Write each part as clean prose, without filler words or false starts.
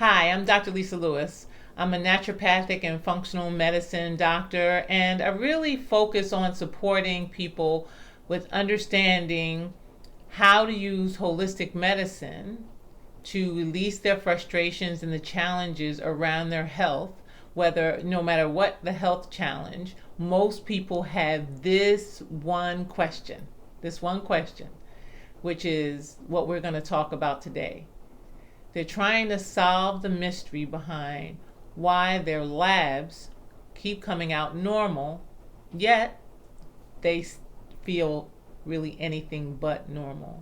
Hi, I'm Dr. Lisa Lewis. I'm a naturopathic and functional medicine doctor, and I really focus on supporting people with understanding how to use holistic medicine to release their frustrations and the challenges around their health. Whether, no matter what the health challenge, most people have this one question, which is what we're going to talk about today. They're trying to solve the mystery behind why their labs keep coming out normal, yet they feel really anything but normal.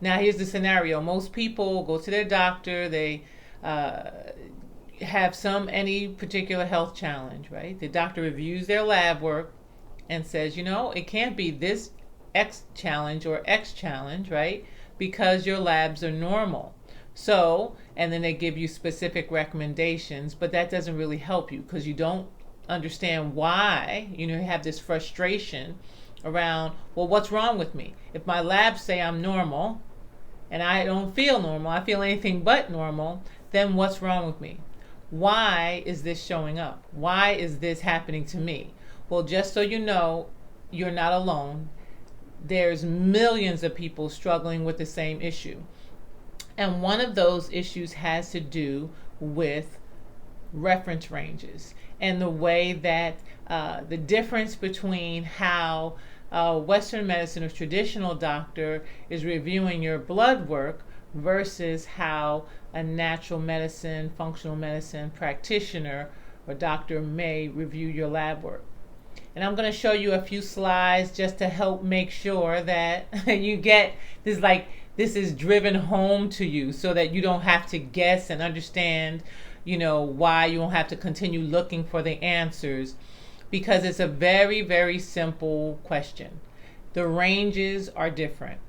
Now, here's the scenario. Most people go to their doctor, they have any particular health challenge, right? The doctor reviews their lab work and says, it can't be this X challenge or X challenge, right? Because your labs are normal. So, and then they give you specific recommendations, but that doesn't really help you because you don't understand why. You have this frustration around, well, what's wrong with me? If my labs say I'm normal and I don't feel normal, I feel anything but normal, then what's wrong with me? Why is this showing up? Why is this happening to me? Well, just so you know, you're not alone. There's millions of people struggling with the same issue. And one of those issues has to do with reference ranges and the way that the difference between how Western medicine or traditional doctor is reviewing your blood work versus how a natural medicine, functional medicine practitioner or doctor may review your lab work. And I'm going to show you a few slides just to help make sure that you get this is driven home to you so that you don't have to guess and understand, why you don't have to continue looking for the answers, because it's a very, very simple question. The ranges are different.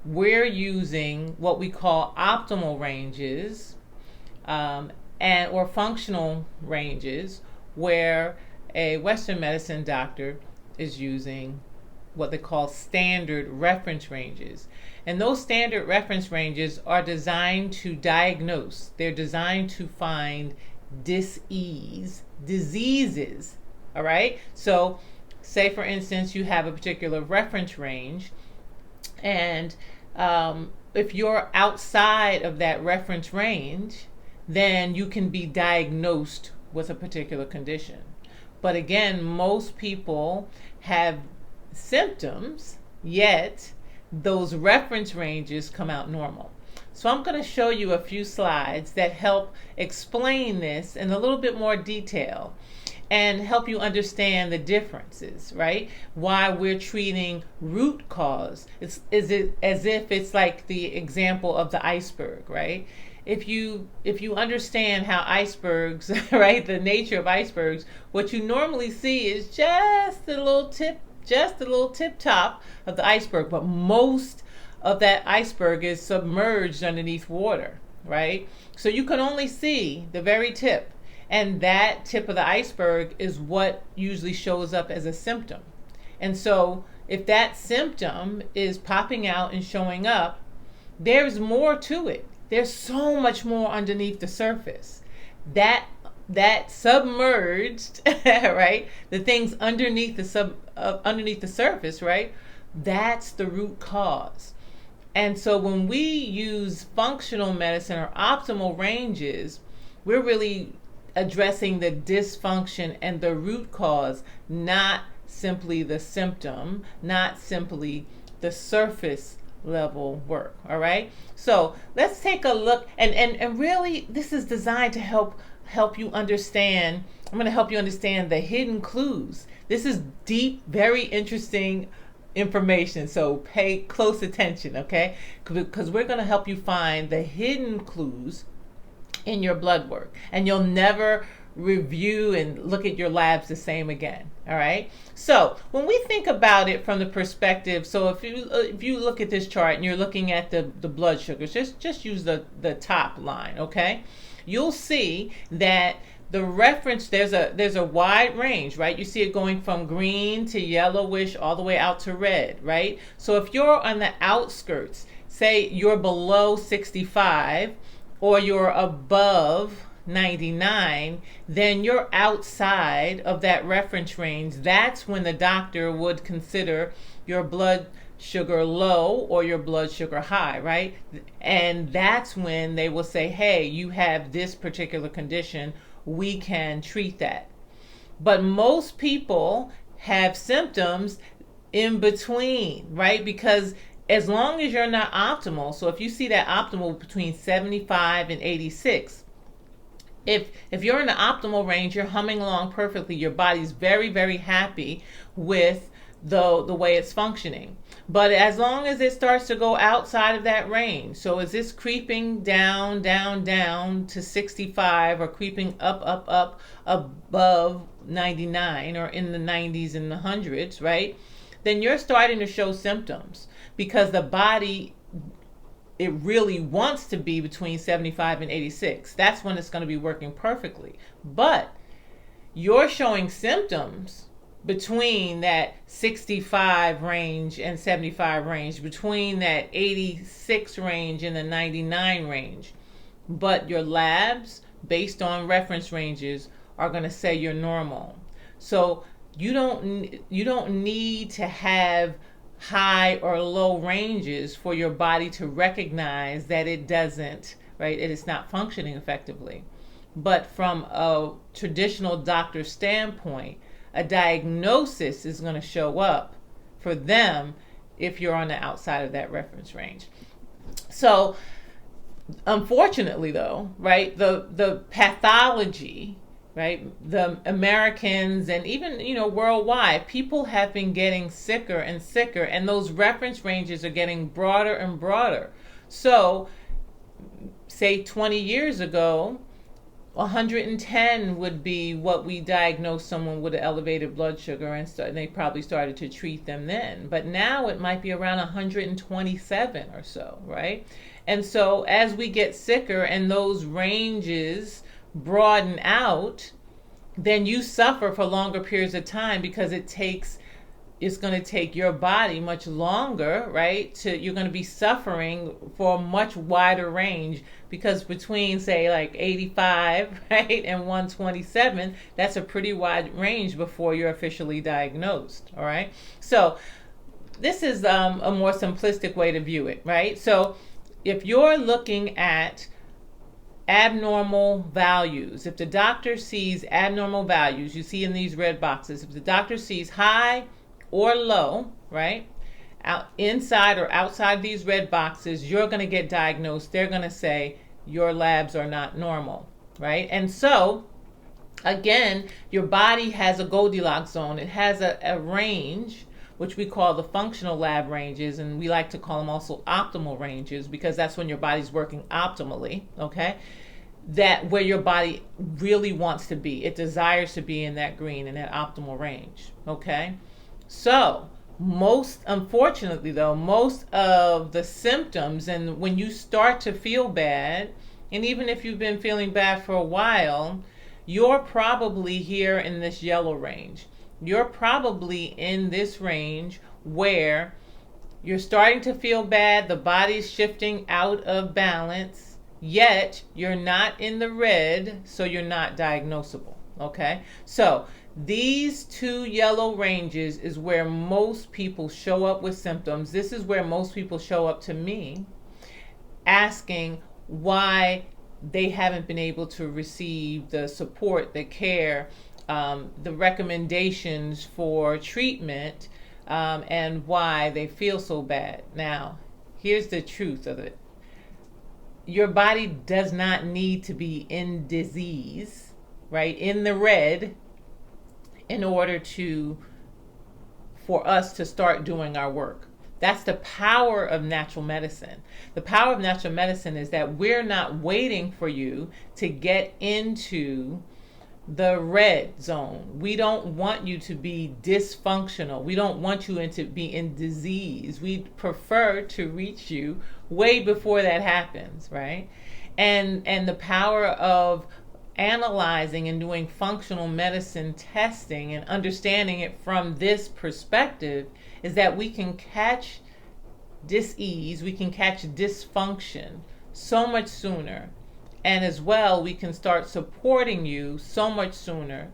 We're using what we call optimal ranges or functional ranges, where a Western medicine doctor is using what they call standard reference ranges. And those standard reference ranges are designed to diagnose. They're designed to find diseases, all right? So say, for instance, you have a particular reference range, and if you're outside of that reference range, then you can be diagnosed with a particular condition. But again, most people have symptoms, yet those reference ranges come out normal. So I'm going to show you a few slides that help explain this in a little bit more detail and help you understand the differences, right? Why we're treating root cause. It's as if it's like the example of the iceberg, right? If you understand how icebergs, right, the nature of icebergs, what you normally see is just a little tip top of the iceberg, but most of that iceberg is submerged underneath water, right? So you can only see the very tip, and that tip of the iceberg is what usually shows up as a symptom. And so if that symptom is popping out and showing up, there's more to it. There's so much more underneath the surface. That submerged, right? The things underneath the surface, right? That's the root cause. And so when we use functional medicine or optimal ranges, we're really addressing the dysfunction and the root cause, not simply the symptom, not simply the surface level work. All right, so let's take a look, and really this is designed to help you understand. I'm going to help you understand the hidden clues. This is deep, very interesting information, so pay close attention, okay? Because we're going to help you find the hidden clues in your blood work, and you'll never review and look at your labs the same again. All right, so when we think about it from the perspective, so if you look at this chart and you're looking at the blood sugars, just use the top line, okay? You'll see that the reference, there's a wide range, right? You see it going from green to yellowish all the way out to red, right? So if you're on the outskirts, say you're below 65, or you're above 99, then you're outside of that reference range. That's when the doctor would consider your blood sugar low or your blood sugar high, right? And that's when they will say, hey, you have this particular condition, we can treat that. But most people have symptoms in between, right? Because as long as you're not optimal, so if you see that optimal between 75 and 86, if you're in the optimal range, you're humming along perfectly, your body's very, very happy with the way it's functioning. But as long as it starts to go outside of that range, so is this creeping down, down, down to 65, or creeping up, up, up above 99, or in the 90s and the hundreds, right? Then you're starting to show symptoms, because the body, it really wants to be between 75 and 86. That's when it's going to be working perfectly. But you're showing symptoms between that 65 range and 75 range, between that 86 range and the 99 range. But your labs, based on reference ranges, are going to say you're normal. So you don't need to have high or low ranges for your body to recognize that it doesn't, right? It is not functioning effectively. But from a traditional doctor standpoint, a diagnosis is going to show up for them if you're on the outside of that reference range. So unfortunately though, right, the pathology, right, the Americans and even, worldwide, people have been getting sicker and sicker, and those reference ranges are getting broader and broader. So say 20 years ago, 110 would be what we diagnosed someone with an elevated blood sugar, and they probably started to treat them then. But now it might be around 127 or so, right? And so as we get sicker and those ranges broaden out, then you suffer for longer periods of time, because it's going to take your body much longer, right? You're going to be suffering for a much wider range, because between, say, like 85, right, and 127, that's a pretty wide range before you're officially diagnosed, all right? So this is a more simplistic way to view it, right? So if you're looking at abnormal values, if the doctor sees abnormal values, you see in these red boxes, if the doctor sees high or low, right, inside or outside these red boxes, you're going to get diagnosed. They're going to say your labs are not normal, right? And so again, your body has a Goldilocks zone. It has a range, which we call the functional lab ranges, and we like to call them also optimal ranges, because that's when your body's working optimally, okay? That where your body really wants to be. It desires to be in that green, in that optimal range, okay? So unfortunately though, most of the symptoms, and when you start to feel bad, and even if you've been feeling bad for a while, you're probably here in this yellow range. You're probably in this range where you're starting to feel bad, the body's shifting out of balance, yet you're not in the red, so you're not diagnosable, okay? So these two yellow ranges is where most people show up with symptoms. This is where most people show up to me asking why they haven't been able to receive the support, the care, the recommendations for treatment, and why they feel so bad. Now, here's the truth of it. Your body does not need to be in disease, right, in the red, in order for us to start doing our work. That's the power of natural medicine. The power of natural medicine is that we're not waiting for you to get into the red zone. We don't want you to be dysfunctional. We don't want you to be in disease. We prefer to reach you way before that happens, right? And the power of analyzing and doing functional medicine testing and understanding it from this perspective is that we can catch dis-ease, we can catch dysfunction so much sooner And as well, we can start supporting you so much sooner,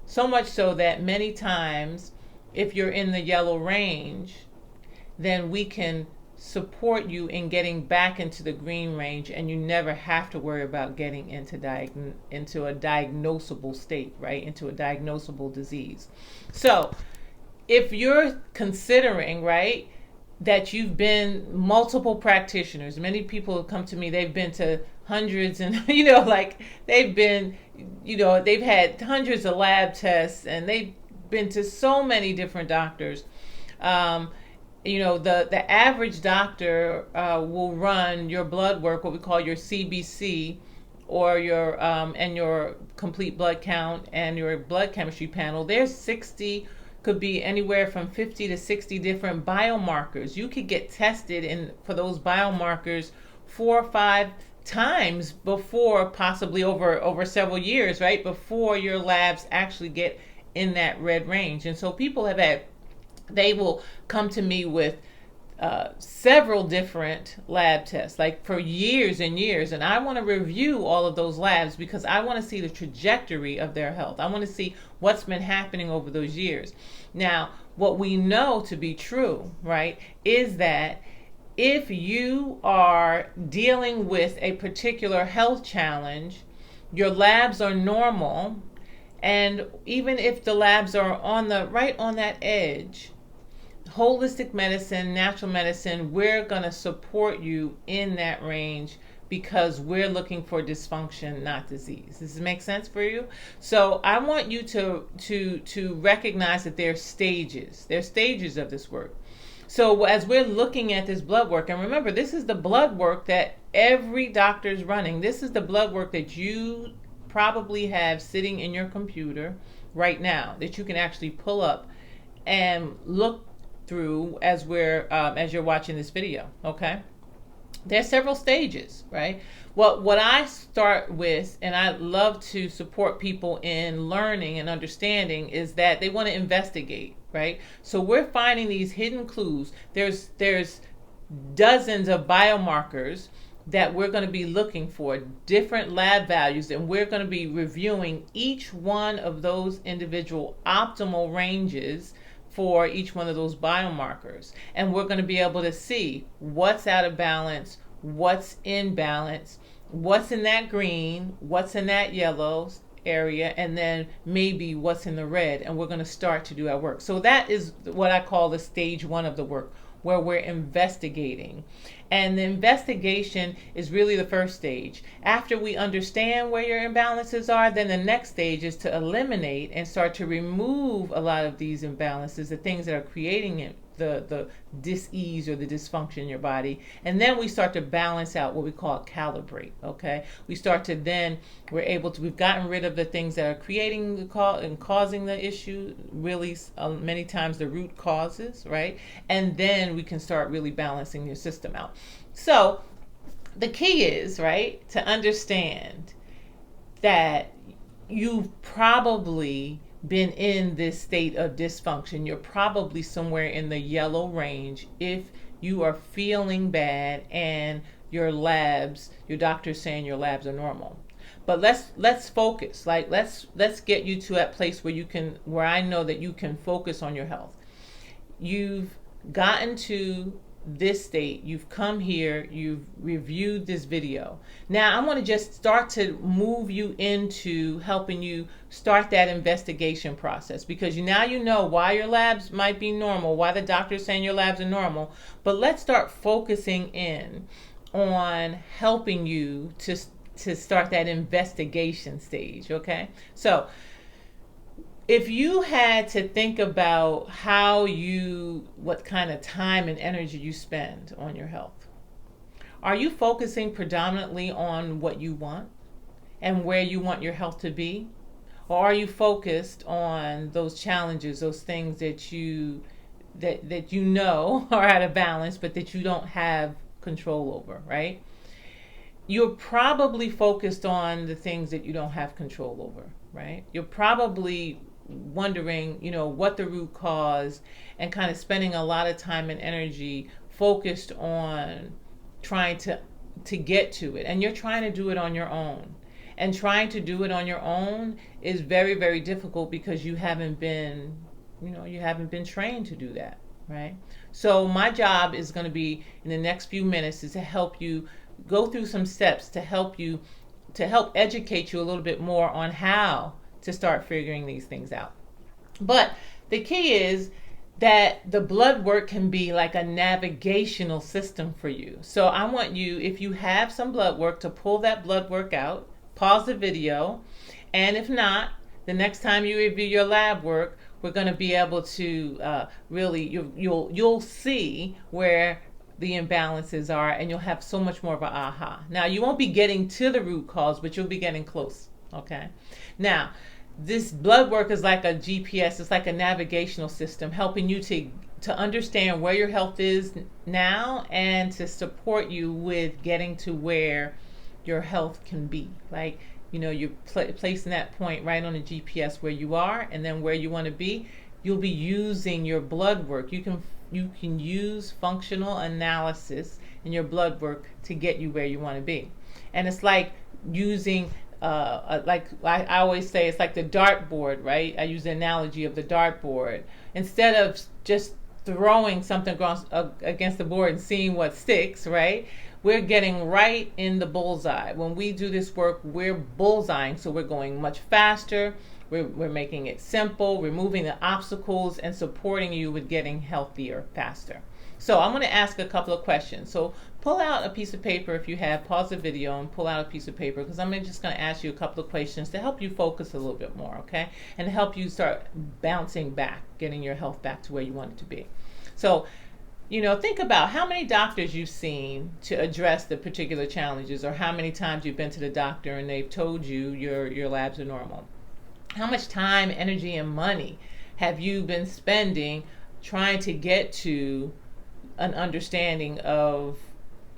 so much so that many times, if you're in the yellow range, then we can support you in getting back into the green range, and you never have to worry about getting into a diagnosable state, right? Into a diagnosable disease. So if you're considering, right, that you've been multiple practitioners, many people have come to me, they've been to hundreds and like they've been, they've had hundreds of lab tests and they've been to so many different doctors. The average doctor will run your blood work, what we call your CBC, or your and your complete blood count and your blood chemistry panel. There's 60, could be anywhere from 50 to 60 different biomarkers. You could get tested for those biomarkers 4 or 5 times before, possibly over several years, right? Before your labs actually get in that red range. And so people they will come to me with several different lab tests, like for years and years, and I want to review all of those labs because I want to see the trajectory of their health. I want to see what's been happening over those years. Now, what we know to be true, right, is that if you are dealing with a particular health challenge, your labs are normal, and even if the labs are right on that edge, holistic medicine, natural medicine, we're going to support you in that range because we're looking for dysfunction, not disease. Does this make sense for you? So I want you to recognize that there's stages. There's stages of this work. So as we're looking at this blood work, and remember, this is the blood work that every doctor is running. This is the blood work that you probably have sitting in your computer right now that you can actually pull up and look through as you're watching this video. Okay, there's several stages, right? Well, what I start with, and I love to support people in learning and understanding, is that they want to investigate, right? So we're finding these hidden clues. There's dozens of biomarkers that we're going to be looking for, different lab values, and we're going to be reviewing each one of those individual optimal ranges for each one of those biomarkers. And we're going to be able to see what's out of balance, what's in balance, what's in that green, what's in that yellow area, and then maybe what's in the red. And we're going to start to do our work. So that is what I call the stage 1 of the work, where we're investigating. And the investigation is really the first stage. After we understand where your imbalances are, then the next stage is to eliminate and start to remove a lot of these imbalances, the things that are creating it, the dis-ease or the dysfunction in your body. And then we start to balance out, what we call calibrate, okay? We've gotten rid of the things that are creating and causing the issue, really many times the root causes, right? And then we can start really balancing your system out. So the key is, right, to understand that you've probably been in this state of dysfunction. You're probably somewhere in the yellow range if you are feeling bad and your doctor's saying your labs are normal. But let's focus. Like let's get you to that place where I know that you can focus on your health. You've gotten to this state, you've come here, you've reviewed this video. Now I want to just start to move you into helping you start that investigation process, because now you know why your labs might be normal, why the doctor's saying your labs are normal. But let's start focusing in on helping you to start that investigation stage, okay? So if you had to think about what kind of time and energy you spend on your health, are you focusing predominantly on what you want and where you want your health to be? Or are you focused on those challenges, those things that you know are out of balance, but that you don't have control over, right? You're probably focused on the things that you don't have control over, right? You're probably wondering, what the root cause, and kind of spending a lot of time and energy focused on trying to to get to it, and you're trying to do it on your own. And trying to do it on your own is very, very difficult because you haven't been, you haven't been trained to do that, right? So my job is going to be in the next few minutes is to help you go through some steps to help educate you a little bit more on how to start figuring these things out. But the key is that the blood work can be like a navigational system for you. So I want you, if you have some blood work, to pull that blood work out, pause the video, and if not, the next time you review your lab work, we're going to be able to really, you'll see where the imbalances are, and you'll have so much more of an aha. Now, you won't be getting to the root cause, but you'll be getting close, okay? Now, this blood work is like a GPS. It's like a navigational system helping you to understand where your health is now and to support you with getting to where your health can be. Like, you're placing that point right on the GPS where you are, and then where you want to be. You'll be using your blood work. You can use functional analysis in your blood work to get you where you want to be. And it's like using like I always say, it's like the dartboard, right? I use the analogy of the dartboard. Instead of just throwing something against the board and seeing what sticks, right? We're getting right in the bullseye. When we do this work, we're bullseyeing, so we're going much faster. We're making it simple, removing the obstacles, and supporting you with getting healthier faster. So I'm going to ask a couple of questions. So pull out a piece of paper if you have, pause the video and pull out a piece of paper, because I'm just going to ask you a couple of questions to help you focus a little bit more, okay? And help you start bouncing back, getting your health back to where you want it to be. So, think about how many doctors you've seen to address the particular challenges, or how many times you've been to the doctor and they've told you your labs are normal. How much time, energy, and money have you been spending trying to get to an understanding of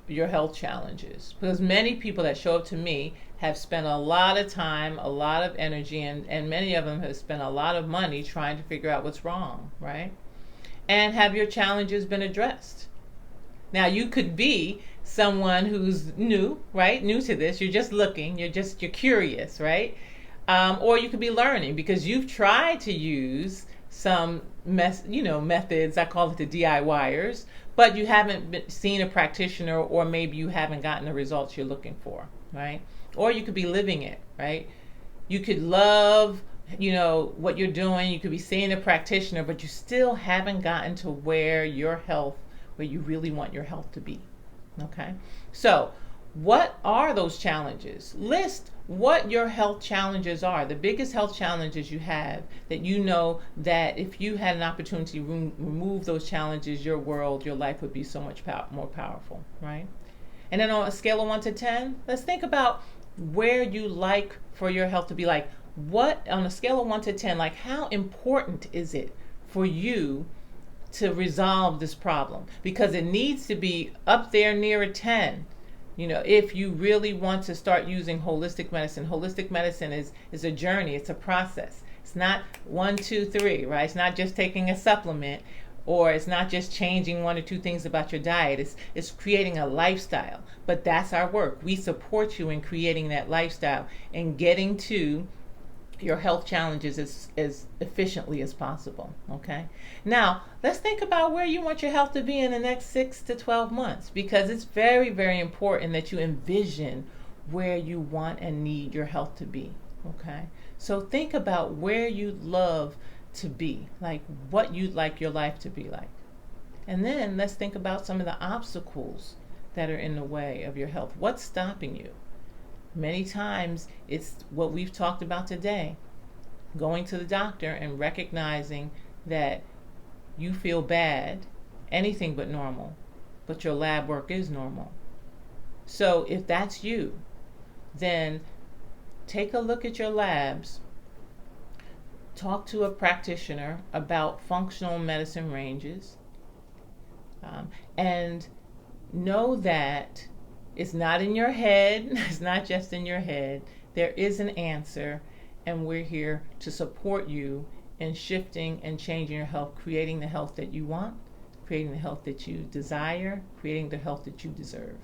your health challenges? Because many people that show up to me have spent a lot of time, a lot of energy, and many of them have spent a lot of money trying to figure out what's wrong, right? And have your challenges been addressed? Now, you could be someone who's new, right? New to this. You're just looking. You're curious, right? Or you could be learning because you've tried to use some methods. I call it the DIYers, but you haven't seen a practitioner, or maybe you haven't gotten the results you're looking for, right? Or you could be living it, right? You could love what you're doing. You could be seeing a practitioner, but you still haven't gotten to where you really want your health to be. Okay? So, what are those challenges? List what your health challenges are, the biggest health challenges you have, that that if you had an opportunity to remove those challenges, your life would be so much more powerful, right? And then on a scale of 1 to 10, let's think about where you like for your health to be. Like, what, on a scale of 1 to 10, like, how important is it for you to resolve this problem? Because it needs to be up there near a 10. If you really want to start using holistic medicine. Holistic medicine is a journey. It's a process. It's not 1, 2, 3, right? It's not just taking a supplement, or it's not just changing 1 or 2 things about your diet. It's creating a lifestyle. But that's our work. We support you in creating that lifestyle and getting to your health challenges as efficiently as possible, okay? Now, let's think about where you want your health to be in the next 6 to 12 months, because it's very, very important that you envision where you want and need your health to be, okay? So think about where you'd love to be, like what you'd like your life to be like. And then let's think about some of the obstacles that are in the way of your health. What's stopping you? Many times it's what we've talked about today, going to the doctor and recognizing that you feel bad, anything but normal, but your lab work is normal. So if that's you, then take a look at your labs, talk to a practitioner about functional medicine ranges, and know that it's not in your head. It's not just in your head. There is an answer, and we're here to support you in shifting and changing your health, creating the health that you want, creating the health that you desire, creating the health that you deserve.